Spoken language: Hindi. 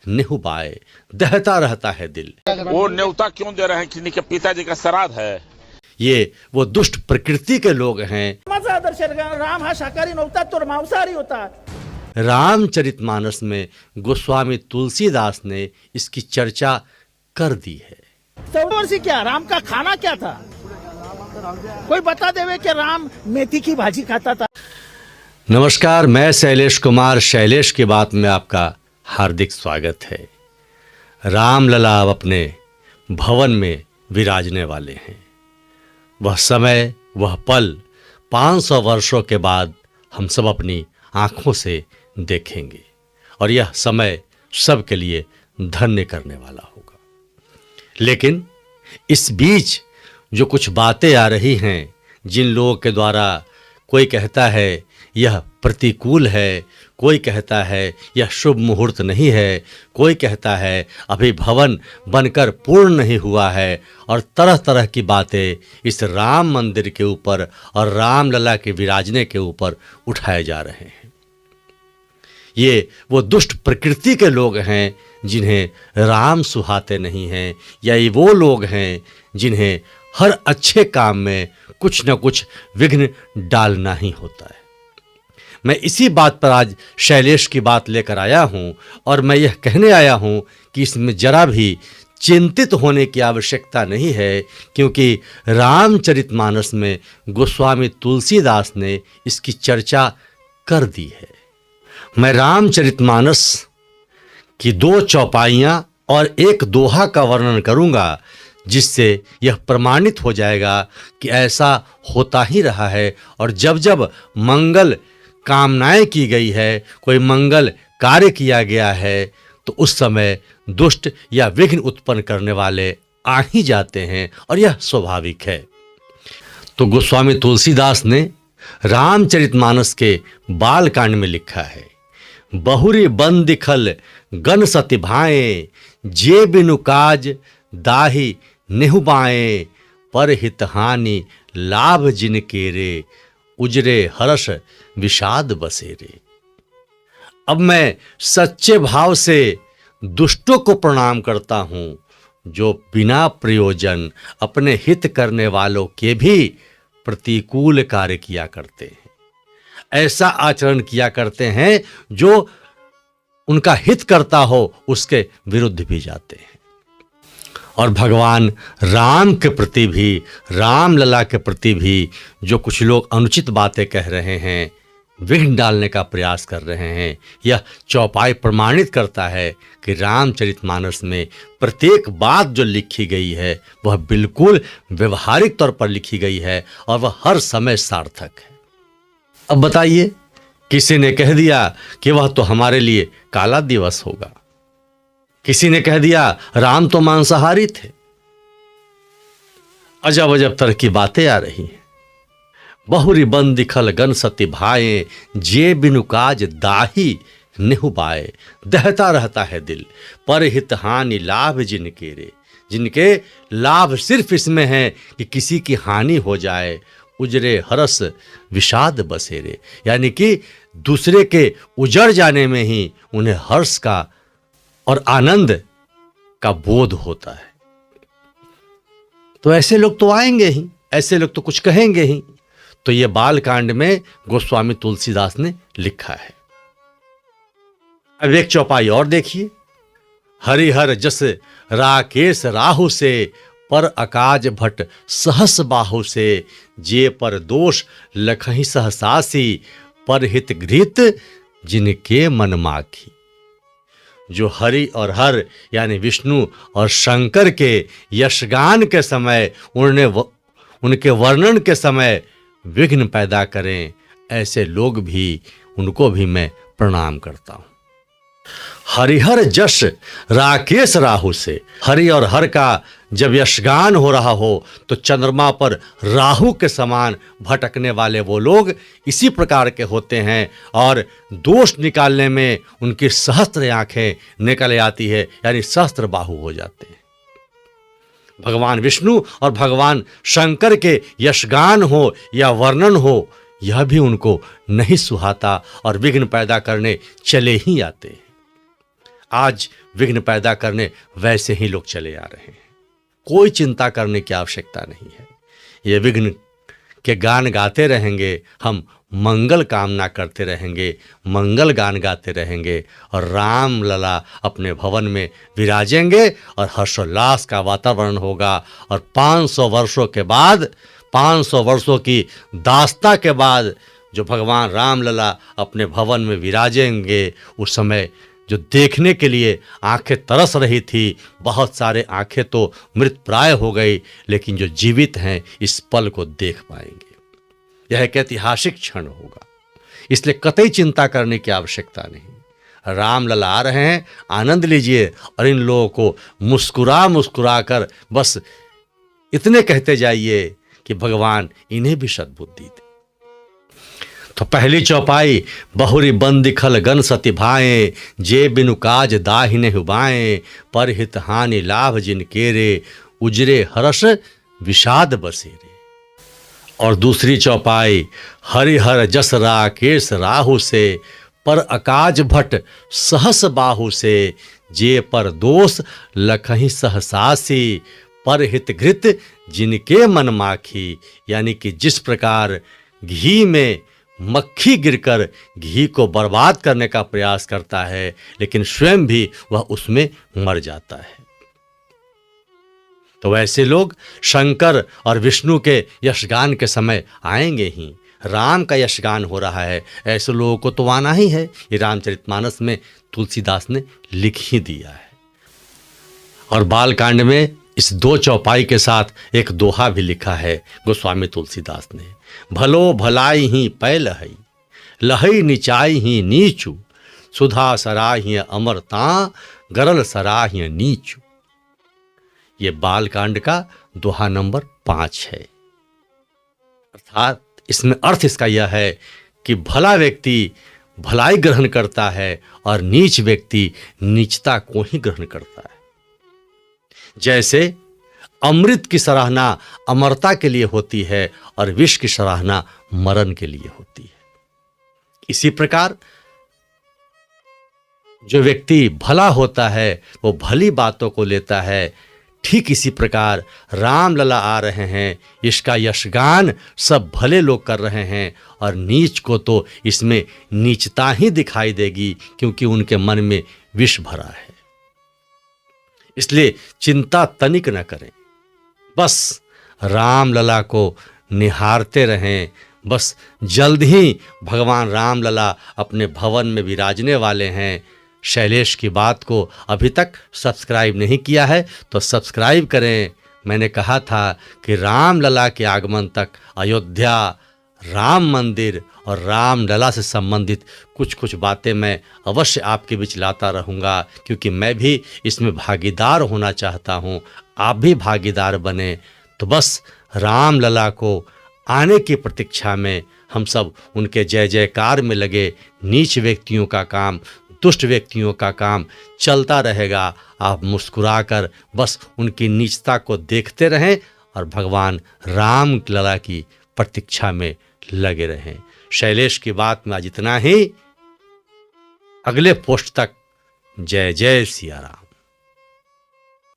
निहुबाए, दहता रहता है दिल। वो न्योता क्यों दे रहे हैं? किसी के पिताजी का श्राद्ध है। ये वो दुष्ट प्रकृति के लोग हैं। राम हा शाकाहारी नव्हता, तो मांसाहारी होता। रामचरितमानस में गोस्वामी तुलसीदास ने इसकी चर्चा कर दी है। 14 वर्षी क्या राम का खाना क्या था? कोई बता देवे कि राम मेथी की भाजी खाता था। नमस्कार, मैं शैलेश कुमार, शैलेश की बात में आपका हार्दिक स्वागत है। रामलला अब अपने भवन में विराजने वाले हैं। वह समय, वह पल 500 वर्षों के बाद हम सब अपनी आंखों से देखेंगे और यह समय सबके लिए धन्य करने वाला होगा। लेकिन इस बीच जो कुछ बातें आ रही हैं, जिन लोगों के द्वारा कोई कहता है यह प्रतिकूल है, कोई कहता है यह शुभ मुहूर्त नहीं है, कोई कहता है अभी भवन बनकर पूर्ण नहीं हुआ है, और तरह तरह की बातें इस राम मंदिर के ऊपर और रामलला के विराजने के ऊपर उठाए जा रहे हैं। ये वो दुष्ट प्रकृति के लोग हैं जिन्हें राम सुहाते नहीं हैं, या ये वो लोग हैं जिन्हें हर अच्छे काम में कुछ न कुछ विघ्न डालना ही होता है। मैं इसी बात पर आज शैलेश की बात लेकर आया हूं, और मैं यह कहने आया हूं कि इसमें जरा भी चिंतित होने की आवश्यकता नहीं है, क्योंकि रामचरितमानस में गोस्वामी तुलसीदास ने इसकी चर्चा कर दी है। मैं रामचरितमानस की 2 चौपाइयाँ और एक दोहा का वर्णन करूँगा, जिससे यह प्रमाणित हो जाएगा कि ऐसा होता ही रहा है, और जब जब मंगल कामनाएं की गई है, कोई मंगल कार्य किया गया है, तो उस समय दुष्ट या विघ्न उत्पन्न करने वाले आ ही जाते हैं, और यह स्वाभाविक है। तो गोस्वामी तुलसीदास ने रामचरितमानस के बालकांड में लिखा है, बहुरी बन दिखल गन सति भाएं, जे बिनु काज दाही निहुबाएं, पर हित हानि लाभ जिन केरे, उजरे हर्ष विषाद बसेरे। अब मैं सच्चे भाव से दुष्टों को प्रणाम करता हूं, जो बिना प्रयोजन अपने हित करने वालों के भी प्रतिकूल कार्य किया करते हैं, ऐसा आचरण किया करते हैं जो उनका हित करता हो उसके विरुद्ध भी जाते हैं। और भगवान राम के प्रति भी, रामलला के प्रति भी जो कुछ लोग अनुचित बातें कह रहे हैं, विघ्न डालने का प्रयास कर रहे हैं, यह चौपाई प्रमाणित करता है कि रामचरितमानस में प्रत्येक बात जो लिखी गई है वह बिल्कुल व्यवहारिक तौर पर लिखी गई है, और वह हर समय सार्थक है। अब बताइए, किसी ने कह दिया कि वह तो हमारे लिए काला दिवस होगा, किसी ने कह दिया राम तो मांसाहारी थे। अजब अजब तरह की बातें आ रही हैं। बहुरी बन दिखल गन सति भाएं, जे बिनु काज दाही निहुबाए, दहता रहता है दिल, पर हित हानि लाभ जिन केरे, जिनके लाभ सिर्फ इसमें है कि किसी की हानि हो जाए, उजरे हरस विषाद बसेरे, यानी कि दूसरे के उजड़ जाने में ही उन्हें हर्ष का और आनंद का बोध होता है। तो ऐसे लोग तो आएंगे ही, ऐसे लोग तो कुछ कहेंगे ही। तो ये बालकांड में गोस्वामी तुलसीदास ने लिखा है। अब एक चौपाई और देखिए, हरिहर जस राकेश राहु से, पर अकाज भट्ट सहस बाहु से, जे पर दोष लखहि सहसासी, पर हित घृत जिनके मन माखी। जो हरि और हर यानी विष्णु और शंकर के यशगान के समय, उनके वर्णन के समय विघ्न पैदा करें, ऐसे लोग भी, उनको भी मैं प्रणाम करता हूँ। हरिहर जश राकेश राहु से, हरि और हर का जब यशगान हो रहा हो तो चंद्रमा पर राहु के समान भटकने वाले वो लोग इसी प्रकार के होते हैं, और दोष निकालने में उनकी सहस्त्र आंखें निकल आती है, यानी सहस्त्र बाहु हो जाते हैं। भगवान विष्णु और भगवान शंकर के यशगान हो या वर्णन हो, यह भी उनको नहीं सुहाता और विघ्न पैदा करने चले ही आते हैं। आज विघ्न पैदा करने वैसे ही लोग चले आ रहे हैं। कोई चिंता करने की आवश्यकता नहीं है। ये विघ्न के गान गाते रहेंगे, हम मंगल कामना करते रहेंगे, मंगल गान गाते रहेंगे और राम लला अपने भवन में विराजेंगे और हर्षोल्लास का वातावरण होगा। और 500 वर्षों के बाद, 500 वर्षों की दास्ता के बाद जो भगवान राम लला अपने भवन में विराजेंगे, उस समय जो देखने के लिए आंखें तरस रही थी, बहुत सारे आंखें तो मृत प्राय हो गई, लेकिन जो जीवित हैं इस पल को देख पाएंगे। यह एक ऐतिहासिक क्षण होगा, इसलिए कतई चिंता करने की आवश्यकता नहीं। राम लला आ रहे हैं, आनंद लीजिए और इन लोगों को मुस्कुरा मुस्कुरा कर बस इतने कहते जाइए कि भगवान इन्हें भी सद्बुद्धि दे। तो पहली चौपाई, बहुरी बंदी खल गन सति भाएं, जे बिनु काज दाहिने हुबाएं, पर हित हानि लाभ जिन केरे, उजरे हर्ष विषाद बसेरे। और दूसरी चौपाई, हरिहर जस राकेश राहु से, पर अकाज भट सहस बाहु से, जे पर दोष लखहि सहसासी, पर हित घृत जिनके मन माखी। यानी कि जिस प्रकार घी में मक्खी गिरकर घी को बर्बाद करने का प्रयास करता है, लेकिन स्वयं भी वह उसमें मर जाता है, तो वैसे लोग शंकर और विष्णु के यशगान के समय आएंगे ही। राम का यशगान हो रहा है, ऐसे लोगों को तो आना ही है। ये रामचरितमानस में तुलसीदास ने लिख ही दिया है। और बालकांड में इस 2 चौपाई के साथ एक दोहा भी लिखा है गोस्वामी तुलसीदास ने। भलो भलाई ही पै लहई, लहई निचाई ही नीचू, सुधा सराहिय अमरता, गरल सराहिय नीचू। ये बालकांड का दोहा नंबर 5 है। अर्थात इसमें अर्थ इसका यह है कि भला व्यक्ति भलाई ग्रहण करता है और नीच व्यक्ति नीचता को ही ग्रहण करता है। जैसे अमृत की सराहना अमरता के लिए होती है और विष की सराहना मरण के लिए होती है। इसी प्रकार जो व्यक्ति भला होता है वो भली बातों को लेता है। ठीक इसी प्रकार राम लला आ रहे हैं, इसका यशगान सब भले लोग कर रहे हैं और नीच को तो इसमें नीचता ही दिखाई देगी, क्योंकि उनके मन में विष भरा है। इसलिए चिंता तनिक न करें, बस राम लला को निहारते रहें। बस जल्द ही भगवान राम लला अपने भवन में विराजने वाले हैं। शैलेश की बात को अभी तक सब्सक्राइब नहीं किया है तो सब्सक्राइब करें। मैंने कहा था कि राम लला के आगमन तक अयोध्या, राम मंदिर और राम लला से संबंधित कुछ बातें मैं अवश्य आपके बीच लाता रहूँगा, क्योंकि मैं भी इसमें भागीदार होना चाहता हूँ। आप भी भागीदार बने। तो बस राम लला को आने की प्रतीक्षा में हम सब उनके जय जयकार में लगे। नीच व्यक्तियों का काम, दुष्ट व्यक्तियों का काम चलता रहेगा। आप मुस्कुराकर बस उनकी नीचता को देखते रहें और भगवान राम लला की प्रतीक्षा में लगे रहें। शैलेश की बात में आज इतना ही। अगले पोस्ट तक जय जय सिया राम।